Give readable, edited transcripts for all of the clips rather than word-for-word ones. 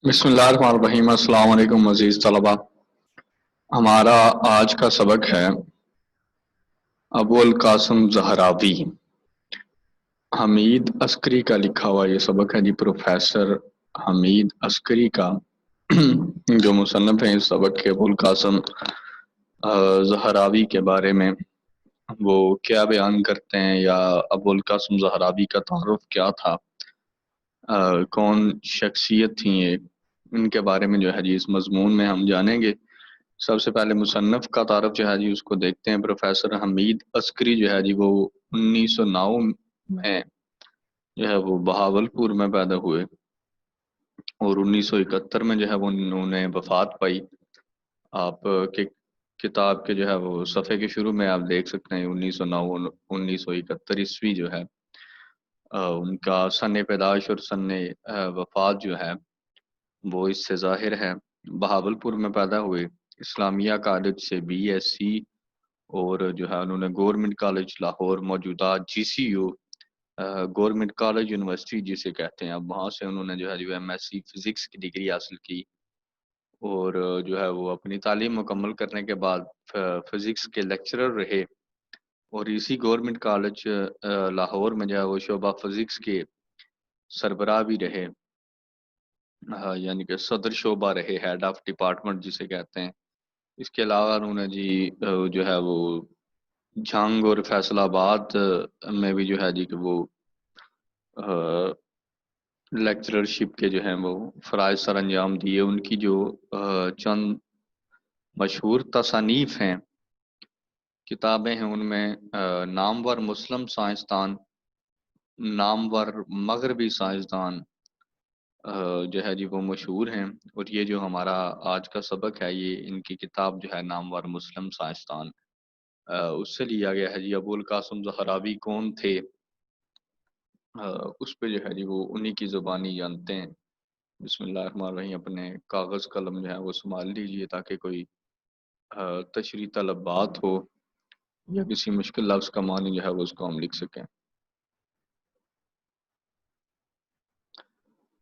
بسم اللہ الرحمن الرحیم۔ السلام علیکم عزیز طلبہ، ہمارا آج کا سبق ہے ابو القاسم زہراوی۔ حمید عسکری کا لکھا ہوا یہ سبق ہے جی، پروفیسر حمید عسکری کا جو مصنف ہیں اس سبق کے، ابو القاسم زہراوی کے بارے میں وہ کیا بیان کرتے ہیں، یا ابو القاسم زہراوی کا تعارف کیا تھا، کون شخصیت تھی یہ، ان کے بارے میں جو ہے جی اس مضمون میں ہم جانیں گے۔ سب سے پہلے مصنف کا تعارف جو ہے جی اس کو دیکھتے ہیں۔ پروفیسر حمید عسکری جو ہے جی وہ 1909 میں جو ہے وہ بہاولپور میں پیدا ہوئے، اور 1971 میں جو ہے وہ انہوں نے وفات پائی۔ آپ کے کتاب کے جو ہے وہ صفحے کے شروع میں آپ دیکھ سکتے ہیں 1909 1971 عیسوی جو ہے ان کا سن پیدائش اور سن وفات جو ہے وہ اس سے ظاہر ہے۔ بہاولپور میں پیدا ہوئے، اسلامیہ کالج سے بی ایس سی، اور جو ہے انہوں نے گورنمنٹ کالج لاہور، موجودہ جی سی یو گورنمنٹ کالج یونیورسٹی جسے کہتے ہیں، اب وہاں سے انہوں نے جو ہے ایم ایس سی فزکس کی ڈگری حاصل کی، اور جو ہے وہ اپنی تعلیم مکمل کرنے کے بعد فزکس کے لیکچرر رہے، اور اسی گورنمنٹ کالج لاہور میں جو ہے وہ شعبہ فزکس کے سربراہ بھی رہے، یعنی کہ صدر شعبہ رہے، ہیڈ آف ڈپارٹمنٹ جسے کہتے ہیں۔ اس کے علاوہ انہوں نے جی جو ہے وہ جھنگ اور فیصل آباد میں بھی جو ہے جی کہ وہ لیکچررشپ کے جو ہیں وہ فرائض سر انجام دیے۔ ان کی جو چند مشہور تصانیف ہیں، کتابیں ہیں، ان میں نامور مسلم سائنسدان، نامور مغربی سائنسدان جو ہے جی وہ مشہور ہیں، اور یہ جو ہمارا آج کا سبق ہے یہ ان کی کتاب جو ہے نامور مسلم سائنسدان اس سے لیا گیا ہے جی۔ ابو القاسم زہراوی کون تھے، اس پہ جو ہے جی وہ انہی کی زبانی جانتے ہیں۔ بسم اللہ الرحمن الرحیم۔ اپنے کاغذ قلم جو ہے وہ سنبھال لیجئے تاکہ کوئی تشریح طلب بات ہو یا کسی مشکل لفظ کا معنی جو ہے وہ اس کو ہم لکھ سکیں۔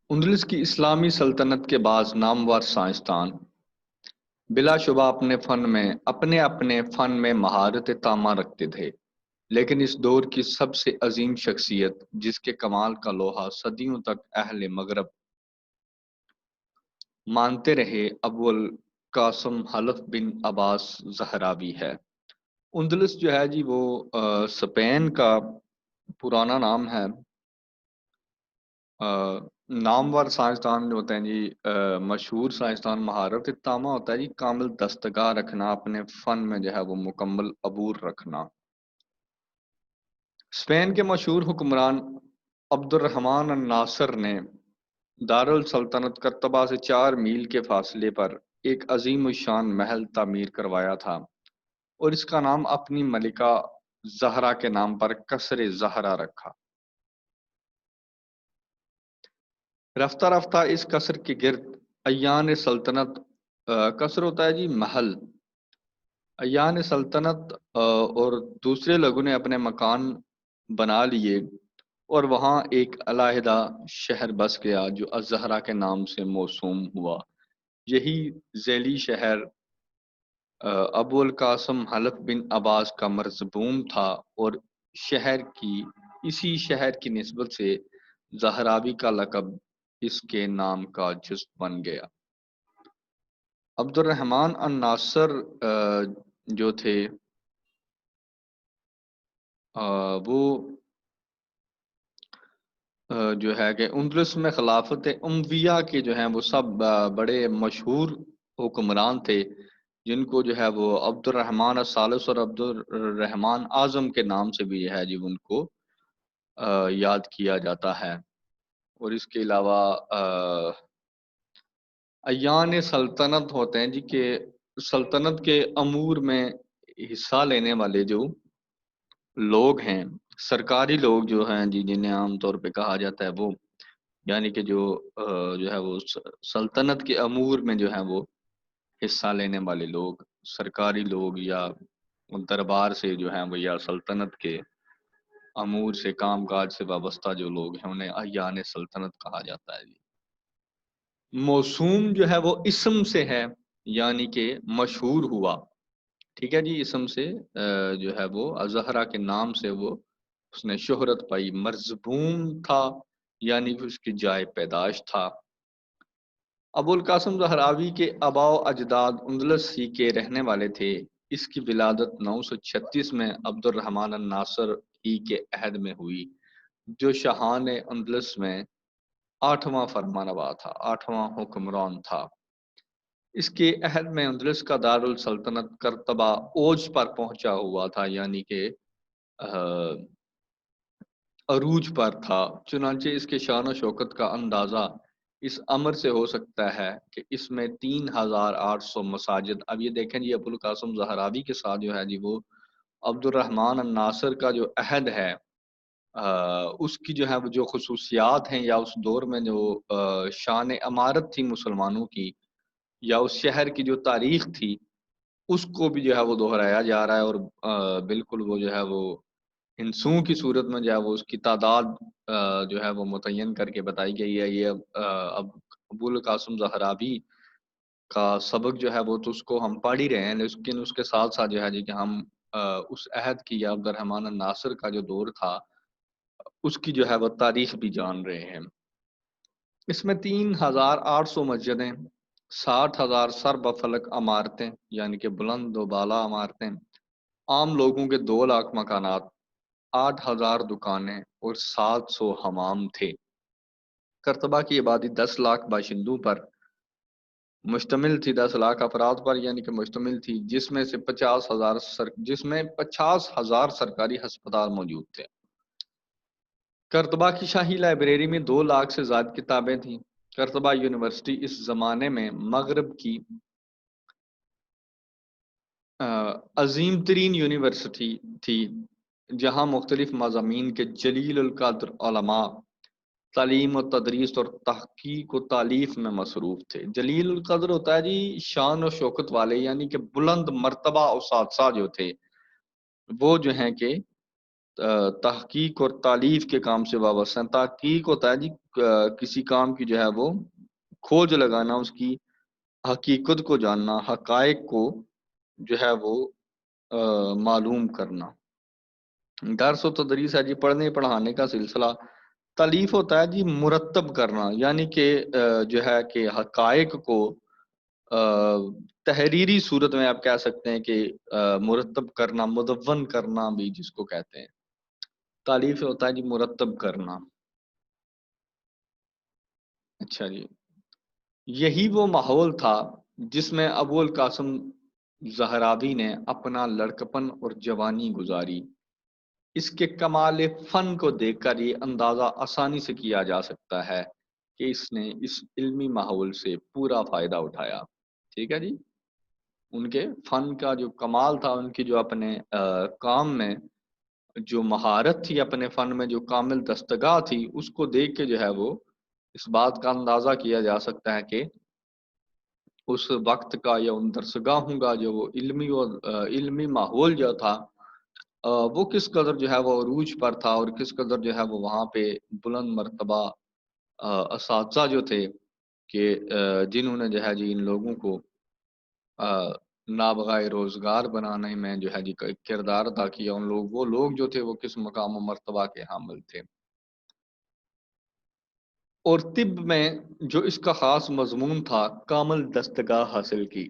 اندلس کی اسلامی سلطنت کے بعض نامور سائنسدان بلا شبہ اپنے فن میں مہارت تامہ رکھتے تھے، لیکن اس دور کی سب سے عظیم شخصیت جس کے کمال کا لوہا صدیوں تک اہل مغرب مانتے رہے، ابو القاسم حلف بن عباس زہراوی ہے۔ اندلس جو ہے جی وہ اسپین کا پرانا نام ہے۔ نامور سائنسدان جو ہوتے ہیں جی، مشہور سائنسدان، مہارت تامہ ہوتا ہے جی کامل دستگاہ رکھنا، اپنے فن میں جو ہے وہ مکمل عبور رکھنا۔ اسپین کے مشہور حکمران عبد الرحمن الناصر نے دارالسلطنت کرتبہ سے 4 میل کے فاصلے پر ایک عظیم الشان محل تعمیر کروایا تھا، اور اس کا نام اپنی ملکہ زہرا کے نام پر قصر زہرا رکھا۔ رفتہ رفتہ اس قصر کے گرد ایان سلطنت، قصر ہوتا ہے جی محل، ایان سلطنت اور دوسرے لوگوں نے اپنے مکان بنا لیے، اور وہاں ایک علیحدہ شہر بس گیا جو الزہرا کے نام سے موسوم ہوا۔ یہی ذیلی شہر ابو القاسم حلف بن عباس کا مرزبون تھا، اور اسی شہر کی نسبت سے زہراوی کا لقب اس کے نام کا جزو بن گیا۔ عبد الرحمن الناصر جو تھے وہ جو ہے کہ اندلس میں خلافت امویہ کے جو ہیں وہ سب بڑے مشہور حکمران تھے، جن کو جو ہے وہ عبد الرحمن الثالث اور عبد الرحمن اعظم کے نام سے بھی ہے جی ان کو یاد کیا جاتا ہے۔ اور اس کے علاوہ ایان سلطنت ہوتے ہیں جی کہ سلطنت کے امور میں حصہ لینے والے جو لوگ ہیں، سرکاری لوگ جو ہیں جی، جنہیں عام طور پہ کہا جاتا ہے وہ، یعنی کہ جو ہے وہ سلطنت کے امور میں جو ہے وہ حصہ لینے والے لوگ، سرکاری لوگ یا دربار سے جو ہیں وہ، یا سلطنت کے امور سے، کام کاج سے وابستہ جو لوگ ہیں، انہیں ایان سلطنت کہا جاتا ہے جی۔ موسوم جو ہے وہ اسم سے ہے، یعنی کہ مشہور ہوا، ٹھیک ہے جی، اسم سے جو ہے وہ زہرا کے نام سے وہ اس نے شہرت پائی۔ مرزبون تھا، یعنی کہ اس کی جائے پیدائش تھا۔ ابو القاسم زہراوی کے آباء و اجداد اندلس ہی کے رہنے والے تھے۔ اس کی ولادت 936 میں عبد الرحمن الناصر ہی کے عہد میں ہوئی، جو شاہان اندلس میں 8واں فرمانروا تھا، 8واں حکمران تھا۔ اس کے عہد میں اندلس کا دارالسلطنت کرتبہ اوج پر پہنچا ہوا تھا، یعنی کہ عروج پر تھا۔ چنانچہ اس کے شان و شوکت کا اندازہ اس امر سے ہو سکتا ہے کہ اس میں 3800 مساجد، اب یہ دیکھیں جی ابو القاسم زہراوی کے ساتھ جو ہے جی وہ عبد الرحمن الناصر کا جو عہد ہے، اس کی جو ہے وہ جو خصوصیات ہیں یا اس دور میں جو شان عمارت تھی مسلمانوں کی، یا اس شہر کی جو تاریخ تھی، اس کو بھی جو ہے وہ دہرایا جا رہا ہے، اور بالکل وہ جو ہے وہ ہندسوں کی صورت میں جو ہے وہ اس کی تعداد جو ہے وہ متعین کر کے بتائی گئی ہے۔ یہ اب ابو القاسم زہراوی کا سبق جو ہے وہ تو اس کو ہم پڑھ ہی رہے ہیں، لیکن اس کے ساتھ ساتھ جو ہے جی کہ ہم اس عہد کی یا عبد الرحمن الناصر کا جو دور تھا اس کی جو ہے وہ تاریخ بھی جان رہے ہیں۔ اس میں 3800 مسجدیں، 60,000 سر بفلک عمارتیں، یعنی کہ بلند و بالا عمارتیں، عام لوگوں کے 2 لاکھ مکانات، 8,000 دکانیں اور 700 حمام تھے۔ کرتبہ کی آبادی 10 لاکھ باشندوں پر مشتمل تھی، 10 لاکھ افراد پر یعنی کہ مشتمل تھی، جس میں سے 50,000 سرکاری ہسپتال موجود تھے۔ کرتبہ کی شاہی لائبریری میں 2 لاکھ سے زائد کتابیں تھیں۔ کرتبہ یونیورسٹی اس زمانے میں مغرب کی عظیم ترین یونیورسٹی تھی، جہاں مختلف مضامین کے جلیل القدر علماء تعلیم و تدریس اور تحقیق و تالیف میں مصروف تھے۔ جلیل القدر ہوتا ہے جی شان و شوکت والے، یعنی کہ بلند مرتبہ اساتذہ جو تھے وہ جو ہیں کہ تحقیق اور تالیف کے کام سے وابستہ ہیں۔ تحقیق ہوتا ہے جی کسی کام کی جو ہے وہ کھوج لگانا، اس کی حقیقت کو جاننا، حقائق کو جو ہے وہ معلوم کرنا۔ درس و تدریس ہے جی پڑھنے پڑھانے کا سلسلہ۔ تالیف ہوتا ہے جی مرتب کرنا، یعنی کہ جو ہے کہ حقائق کو تحریری صورت میں آپ کہہ سکتے ہیں کہ مرتب کرنا، مدون کرنا بھی جس کو کہتے ہیں۔ تالیف ہوتا ہے جی مرتب کرنا۔ اچھا جی، یہی وہ ماحول تھا جس میں ابو القاسم زہراوی نے اپنا لڑکپن اور جوانی گزاری۔ اس کے کمال فن کو دیکھ کر یہ اندازہ آسانی سے کیا جا سکتا ہے کہ اس نے اس علمی ماحول سے پورا فائدہ اٹھایا۔ ٹھیک ہے جی، ان کے فن کا جو کمال تھا، ان کی جو اپنے کام میں جو مہارت تھی، اپنے فن میں جو کامل دستگاہ تھی، اس کو دیکھ کے جو ہے وہ اس بات کا اندازہ کیا جا سکتا ہے کہ اس وقت کا یا ان درسگاہوں کا جو وہ علمی ماحول جو تھا وہ کس قدر جو ہے وہ عروج پر تھا، اور کس قدر جو ہے وہ وہاں پہ بلند مرتبہ اساتذہ جو تھے کہ جنہوں نے جو ہے جی ان لوگوں کو نابغہ روزگار بنانے میں جو ہے جی کردار ادا کیا۔ وہ لوگ جو تھے وہ کس مقام و مرتبہ کے حامل تھے۔ اور طب میں جو اس کا خاص مضمون تھا، کامل دستگاہ حاصل کی۔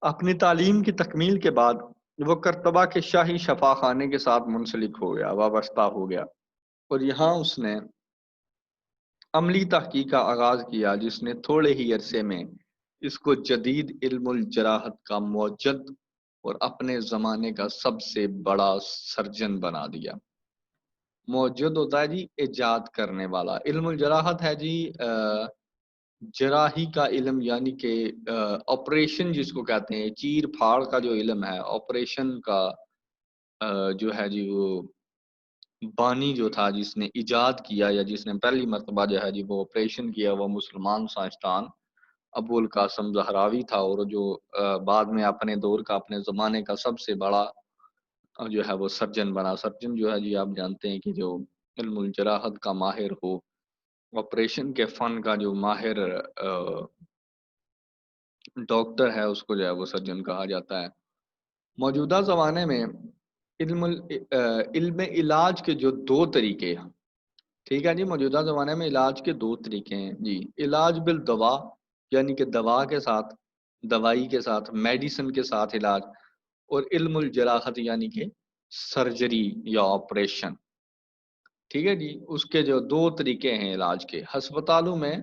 اپنی تعلیم کی تکمیل کے بعد وہ کرتبہ کے شاہی شفا خانے کے ساتھ منسلک ہو گیا، وابستہ ہو گیا، اور یہاں اس نے عملی تحقیق کا آغاز کیا، جس نے تھوڑے ہی عرصے میں اس کو جدید علم الجراحت کا موجد اور اپنے زمانے کا سب سے بڑا سرجن بنا دیا۔ موجد ہوتا ہے جی ایجاد کرنے والا، علم الجراحت ہے جی جراحی کا علم، یعنی کہ آپریشن جس کو کہتے ہیں، چیر پھاڑ کا جو علم ہے، آپریشن کا جو ہے جی وہ بانی جو تھا، جس نے ایجاد کیا یا جس نے پہلی مرتبہ جو ہے جی وہ آپریشن کیا، وہ مسلمان سائنسدان ابو القاسم زہراوی تھا، اور جو بعد میں اپنے دور کا، اپنے زمانے کا سب سے بڑا جو ہے وہ سرجن بنا۔ سرجن جو ہے جی آپ جانتے ہیں کہ جو علم الجراحت کا ماہر ہو، آپریشن کے فن کا جو ماہر ڈاکٹر ہے اس کو جو ہے وہ سرجن کہا جاتا ہے۔ موجودہ زمانے میں علم علاج کے جو دو طریقے ہیں، ٹھیک ہے جی، موجودہ زمانے میں علاج کے دو طریقے ہیں جی، علاج بالدوا یعنی کہ دوا کے ساتھ، دوائی کے ساتھ، میڈیسن کے ساتھ علاج، اور علم الجراحت یعنی کہ سرجری یا آپریشن، ٹھیک ہے جی۔ اس کے جو دو طریقے ہیں علاج کے، ہسپتالوں میں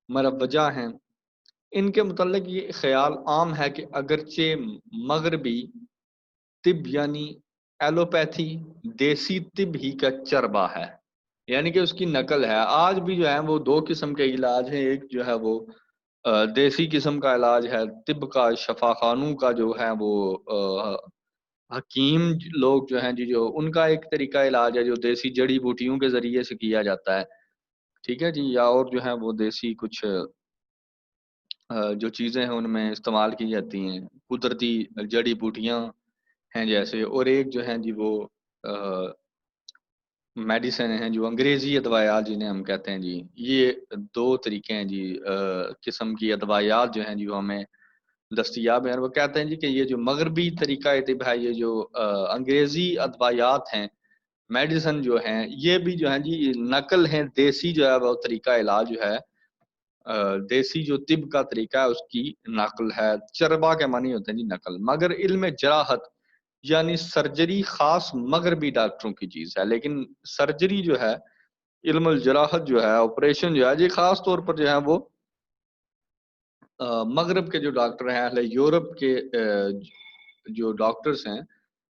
مروجہ ہیں۔ ان کے متعلق یہ خیال عام ہے کہ اگرچہ مغربی طب یعنی ایلوپیتھی دیسی طب ہی کا چربا ہے، یعنی کہ اس کی نقل ہے، آج بھی جو ہے وہ دو قسم کے علاج ہیں، ایک جو ہے وہ دیسی قسم کا علاج ہے، طب کا، شفا خانوں کا جو ہے وہ حکیم لوگ جو ہیں جی، جو ان کا ایک طریقہ علاج ہے جو دیسی جڑی بوٹیوں کے ذریعے سے کیا جاتا ہے، ٹھیک ہے جی، یا اور جو ہے وہ دیسی کچھ جو چیزیں ہیں ان میں استعمال کی جاتی ہیں، قدرتی جڑی بوٹیاں ہیں جیسے، اور ایک جو ہیں جی وہ میڈیسن ہیں جو انگریزی ادویات جنہیں ہم کہتے ہیں جی، یہ دو طریقے ہیں جی، قسم کی ادویات جو ہیں جی وہ ہمیں دستیاب ہیں، اور وہ کہتے ہیں جی کہ یہ جو مغربی طریقہ طب ہے، یہ جو انگریزی ادویات ہیں، میڈیسن جو ہیں، یہ بھی جو ہیں جی نقل ہیں، دیسی جو ہے وہ طریقہ علاج جو ہے، دیسی جو طب کا طریقہ ہے اس کی نقل ہے، چربا کے معنی ہوتے ہیں جی نقل، مگر علم جراحت یعنی سرجری خاص مغربی ڈاکٹروں کی چیز ہے، لیکن سرجری جو ہے، علم الجراحت جو ہے، آپریشن جو ہے جی، خاص طور پر جو ہے وہ مغرب کے جو ڈاکٹر ہیں، اہل یورپ کے جو ڈاکٹرز ہیں،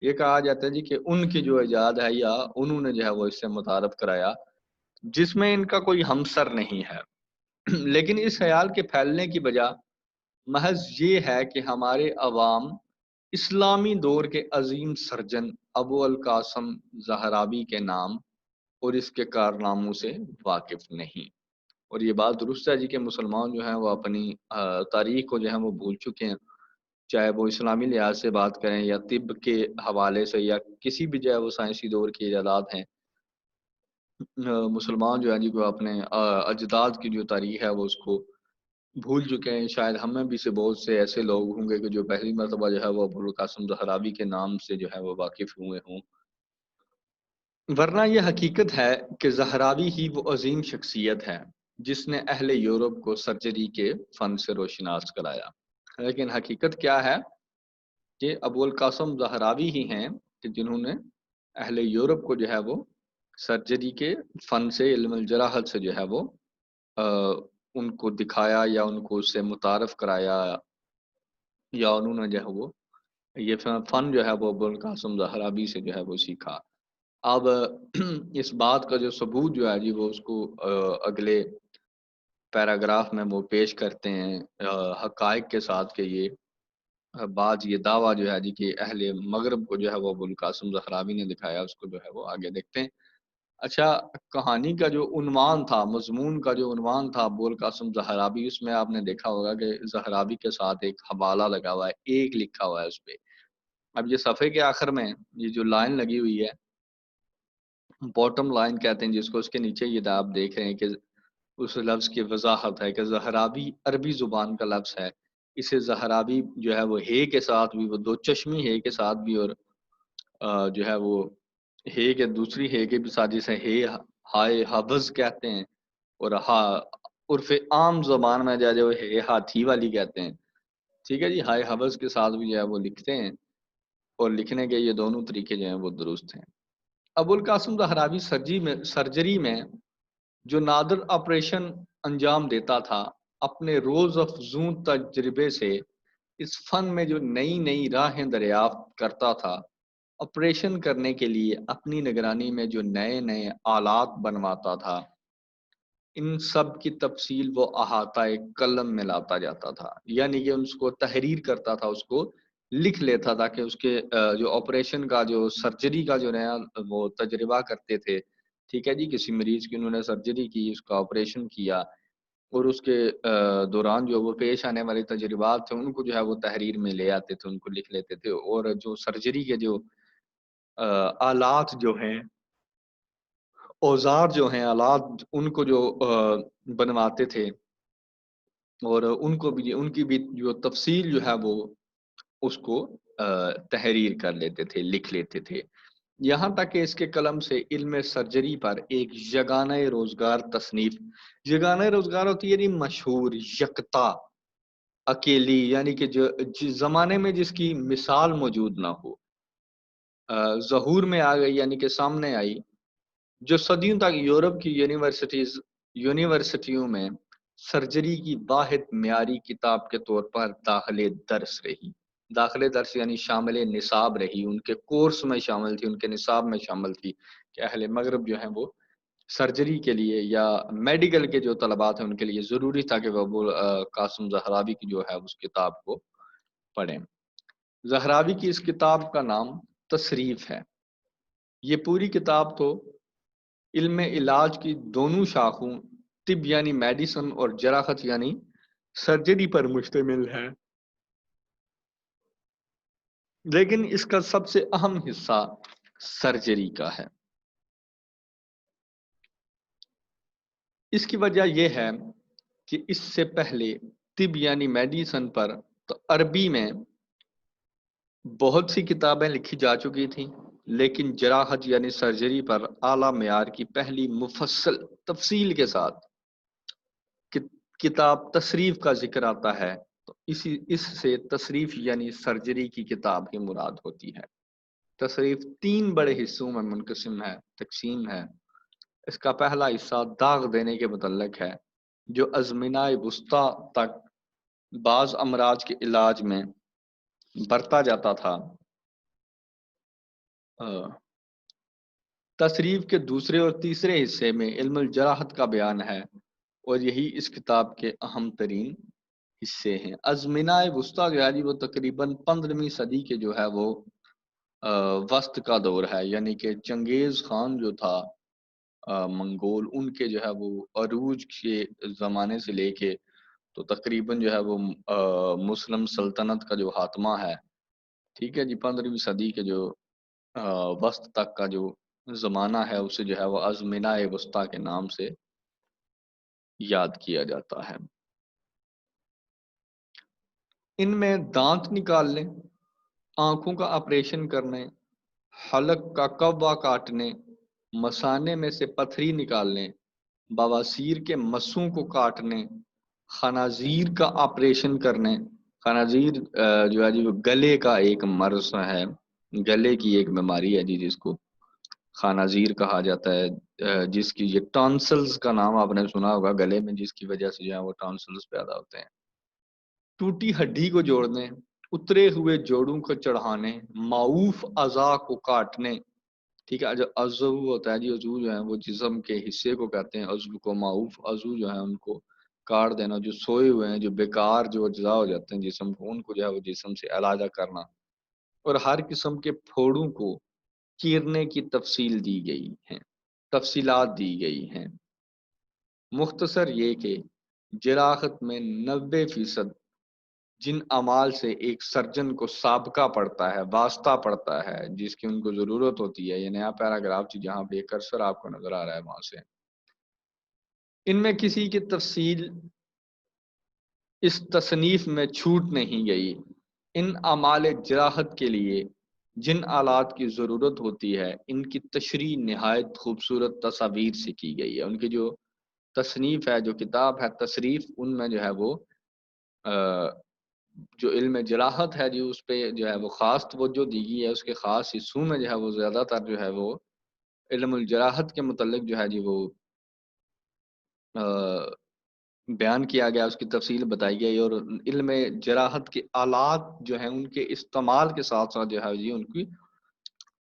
یہ کہا جاتا ہے جی کہ ان کی جو ایجاد ہے یا انہوں نے جو ہے وہ اس سے متعارف کرایا، جس میں ان کا کوئی ہمسر نہیں ہے۔ لیکن اس خیال کے پھیلنے کی وجہ محض یہ ہے کہ ہمارے عوام اسلامی دور کے عظیم سرجن ابو القاسم زہراوی کے نام اور اس کے کارناموں سے واقف نہیں، اور یہ بات درست ہے جی کہ مسلمان جو ہیں وہ اپنی تاریخ کو جو ہے وہ بھول چکے ہیں، چاہے وہ اسلامی لحاظ سے بات کریں یا طب کے حوالے سے یا کسی بھی جو ہے وہ سائنسی دور کی ایجادات ہیں، مسلمان جو ہے جی کو اپنے اجداد کی جو تاریخ ہے وہ اس کو بھول چکے ہیں۔ شاید ہمیں بھی سے بہت سے ایسے لوگ ہوں گے کہ جو پہلی مرتبہ جو ہے وہ ابو القاسم زہراوی کے نام سے جو ہے وہ واقف ہوئے ہوں، ورنہ یہ حقیقت ہے کہ زہراوی ہی وہ عظیم شخصیت ہے جس نے اہل یورپ کو سرجری کے فن سے روشناس کرایا۔ لیکن حقیقت کیا ہے کہ ابو القاسم زہراوی ہی ہیں کہ جنہوں نے اہل یورپ کو جو ہے وہ سرجری کے فن سے، علم الجراحت سے جو ہے وہ ان کو دکھایا یا ان کو اس سے متعارف کرایا، یا انہوں نے جو ہے وہ یہ فن جو ہے وہ ابو القاسم زہراوی سے جو ہے وہ سیکھا۔ اب اس بات کا جو ثبوت جو ہے جی وہ اس کو اگلے پیراگراف میں وہ پیش کرتے ہیں حقائق کے ساتھ کہ یہ بات، یہ دعویٰ جو ہے جی کہ اہل مغرب کو جو ہے وہ ابو القاسم زہراوی نے دکھایا، اس کو جو ہے وہ آگے دیکھتے ہیں۔ اچھا، کہانی کا جو عنوان تھا، مضمون کا جو عنوان تھا ابو القاسم زہراوی، اس میں آپ نے دیکھا ہوگا کہ زہراوی کے ساتھ ایک حوالہ لگا ہوا ہے، ایک لکھا ہوا ہے اس پہ۔ اب یہ صفحے کے آخر میں یہ جو لائن لگی ہوئی ہے، باٹم لائن کہتے ہیں جس کو، اس کے نیچے یہ آپ دیکھ رہے ہیں کہ اس لفظ کی وضاحت ہے کہ زہراوی عربی زبان کا لفظ ہے، اسے زہراوی جو ہے وہ ہے کے ساتھ بھی، وہ دو چشمی ہے کے ساتھ بھی، اور جو ہے وہ ہے کے دوسری ہے کے بھی ساتھ، جسے ہے ہائے حفظ کہتے ہیں، اور عرف عام زبان میں جو ہے ہاتھی والی کہتے ہیں، ٹھیک ہے جی، ہائے حفظ کے ساتھ بھی جو ہے وہ لکھتے ہیں، اور لکھنے کے یہ دونوں طریقے جو ہیں وہ درست ہیں۔ ابو القاسم زہراوی سرجری میں جو نادر آپریشن انجام دیتا تھا، اپنے روز افزوں تجربے سے اس فن میں جو نئی نئی راہیں دریافت کرتا تھا، آپریشن کرنے کے لیے اپنی نگرانی میں جو نئے نئے آلات بنواتا تھا، ان سب کی تفصیل وہ احاطہ قلم میں لاتا جاتا تھا، یعنی کہ اس کو تحریر کرتا تھا، اس کو لکھ لیتا تھا کہ اس کے جو آپریشن کا، جو سرجری کا جو نیا وہ تجربہ کرتے تھے، ٹھیک ہے جی، کسی مریض کی انہوں نے سرجری کی، اس کا آپریشن کیا، اور اس کے دوران جو وہ پیش آنے والے تجربات تھے ان کو جو ہے وہ تحریر میں لے آتے تھے، ان کو لکھ لیتے تھے، اور جو سرجری کے جو آلات جو ہیں اوزار جو ہیں آلات ان کو جو بنواتے تھے، اور ان کو بھی ان کی بھی جو تفصیل جو ہے وہ اس کو تحریر کر لیتے تھے، لکھ لیتے تھے، یہاں تک کہ اس کے قلم سے علم سرجری پر ایک یگانہ روزگار تصنیف، یگانہ روزگار ہوتی ہے یعنی مشہور، یکتا، اکیلی، یعنی کہ جو جس زمانے میں جس کی مثال موجود نہ ہو، ظہور میں آ گئی، یعنی کہ سامنے آئی، جو صدیوں تک یورپ کی یونیورسٹیوں میں سرجری کی واحد معیاری کتاب کے طور پر داخل درس رہی، داخل درس یعنی شامل نصاب رہی، ان کے کورس میں شامل تھی، ان کے نصاب میں شامل تھی کہ اہل مغرب جو ہیں وہ سرجری کے لیے یا میڈیکل کے جو طلبات ہیں ان کے لیے ضروری تھا کہ وہ ابو قاسم زہراوی کی جو ہے اس کتاب کو پڑھیں۔ زہراوی کی اس کتاب کا نام تصریف ہے۔ یہ پوری کتاب تو علم علاج کی دونوں شاخوں، طب یعنی میڈیسن اور جراحت یعنی سرجری پر مشتمل ہے، لیکن اس کا سب سے اہم حصہ سرجری کا ہے۔ اس کی وجہ یہ ہے کہ اس سے پہلے طب یعنی میڈیسن پر تو عربی میں بہت سی کتابیں لکھی جا چکی تھیں، لیکن جراحت یعنی سرجری پر اعلیٰ معیار کی پہلی مفصل تفصیل کے ساتھ کتاب تصریف کا ذکر آتا ہے، تو اس سے تصریف یعنی سرجری کی کتاب ہی مراد ہوتی ہے۔ تصریف تین بڑے حصوں میں منقسم ہے، تقسیم ہے۔ اس کا پہلا حصہ داغ دینے کے متعلق ہے، جو ازمنہ وسطیٰ تک بعض امراض کے علاج میں برتا جاتا تھا۔ تصریف کے دوسرے اور تیسرے حصے میں علم الجراحت کا بیان ہے، اور یہی اس کتاب کے اہم ترین حصے ہیں۔ ازمنہ وسطیٰ جو ہے جی وہ تقریباً 15ویں صدی کے جو ہے وہ وسط کا دور ہے، یعنی کہ چنگیز خان جو تھا منگول، ان کے جو ہے وہ عروج کے زمانے سے لے کے تو تقریباً جو ہے وہ مسلم سلطنت کا جو خاتمہ ہے، ٹھیک ہے جی، 15ویں صدی کے جو وسط تک کا جو زمانہ ہے اسے جو ہے وہ ازمنہ وسطیٰ کے نام سے یاد کیا جاتا ہے۔ ان میں دانت نکالنے، آنکھوں کا آپریشن کرنے، حلق کا کوا کاٹنے، مثانے میں سے پتھری نکالنے، بواسیر کے مسوں کو کاٹنے، خنازیر کا آپریشن کرنے، خنازیر جو ہے جی وہ گلے کا ایک مرض ہے، گلے کی ایک بیماری ہے جی جس کو خنازیر کہا جاتا ہے، جس کی یہ ٹانسلز کا نام آپ نے سنا ہوگا، گلے میں جس کی وجہ سے جو ہے وہ ٹانسلز پیدا ہوتے ہیں۔ ٹوٹی ہڈی کو جوڑنے، اترے ہوئے جوڑوں کو چڑھانے، معوف اعضاء کو کاٹنے، ٹھیک ہے، جو عضو ہوتا ہے جی، عضو جو ہے وہ جسم کے حصے کو کہتے ہیں، عضو کو، معوف عضو جو ہے ان کو کاٹ دینا، جو سوئے ہوئے ہیں، جو بیکار جو اجزاء ہو جاتے ہیں جسم کو، ان کو جو ہے وہ جسم سے علیحدہ کرنا، اور ہر قسم کے پھوڑوں کو چیرنے کی تفصیل دی گئی ہے، تفصیلات دی گئی ہیں۔ مختصر یہ کہ جراحت میں 90% جن اعمال سے ایک سرجن کو سابقہ پڑتا ہے، واسطہ پڑتا ہے، جس کی ان کو ضرورت ہوتی ہے، یہ نیا پیراگراف تھی جہاں پہ کرسر آپ کو نظر آ رہا ہے وہاں سے، ان میں کسی کی تفصیل اس تصنیف میں چھوٹ نہیں گئی۔ ان اعمال جراحت کے لیے جن آلات کی ضرورت ہوتی ہے ان کی تشریح نہایت خوبصورت تصاویر سے کی گئی ہے۔ ان کی جو تصنیف ہے، جو کتاب ہے تصریف، ان میں جو ہے وہ جو علم جراحت ہے جی اس پہ جو ہے وہ خاص توجہ دی گئی ہے، اس کے خاص حصوں میں جو ہے وہ زیادہ تر جو ہے وہ علم الجراحت کے متعلق جو ہے جی وہ بیان کیا گیا، اس کی تفصیل بتائی گئی، اور علم جراحت کے آلات جو ہیں ان کے استعمال کے ساتھ ساتھ جو ہے جی ان کی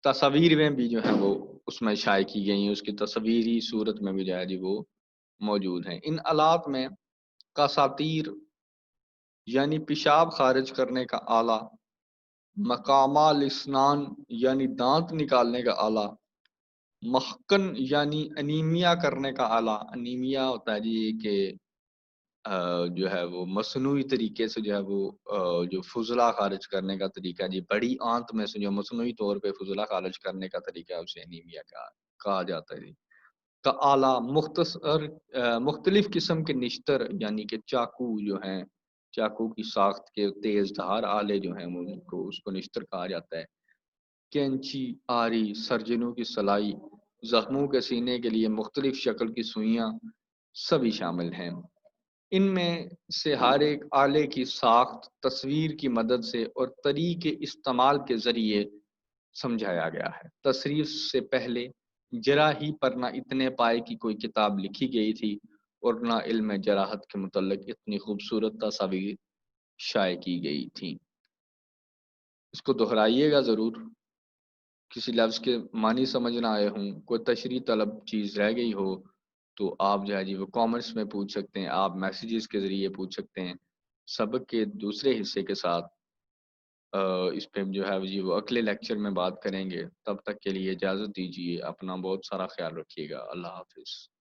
تصاویریں بھی جو ہیں وہ اس میں شائع کی گئی ہیں، اس کی تصویری صورت میں بھی جو ہے جی وہ موجود ہیں۔ ان آلات میں کاساتیر یعنی پیشاب خارج کرنے کا آلہ، مقامہ الاسنان یعنی دانت نکالنے کا آلہ، محقن یعنی انیمیا کرنے کا آلہ، انیمیا ہوتا ہے جی کہ جو ہے وہ مصنوعی طریقے سے جو ہے وہ جو فضلہ خارج کرنے کا طریقہ ہے جی، بڑی آنت میں سے جو مصنوعی طور پہ فضلہ خارج کرنے کا طریقہ ہے اسے انیمیا کہا جاتا ہے جی۔ کا آلہ مختلف قسم کے نشتر یعنی کہ چاقو جو ہیں، چاقو کی ساخت کے تیز دھار آلے جو ہیں ان کو اس کو نشتر کہا جاتا ہے۔ کینچی، آری، سرجنوں کی سلائی، زخموں کے سینے کے لیے مختلف شکل کی سوئیاں سبھی شامل ہیں۔ ان میں سے ہر ایک آلے کی ساخت تصویر کی مدد سے اور طریقے استعمال کے ذریعے سمجھایا گیا ہے۔ تصریف سے پہلے جراحی پر نہ اتنے پائے کی کوئی کتاب لکھی گئی تھی اور نہ علم جراحت کے متعلق اتنی خوبصورت تصاویر شائع کی گئی تھیں۔ اس کو دہرائیے گا ضرور، کسی لفظ کے معنی سمجھ نہ آئے ہوں، کوئی تشریح طلب چیز رہ گئی ہو تو آپ جو ہے جی وہ کامنٹس میں پوچھ سکتے ہیں، آپ میسیجز کے ذریعے پوچھ سکتے ہیں۔ سبق کے دوسرے حصے کے ساتھ اس پہ جو ہے جی وہ اگلے لیکچر میں بات کریں گے۔ تب تک کے لیے اجازت دیجیے، اپنا بہت سارا خیال رکھیے گا۔ اللہ حافظ۔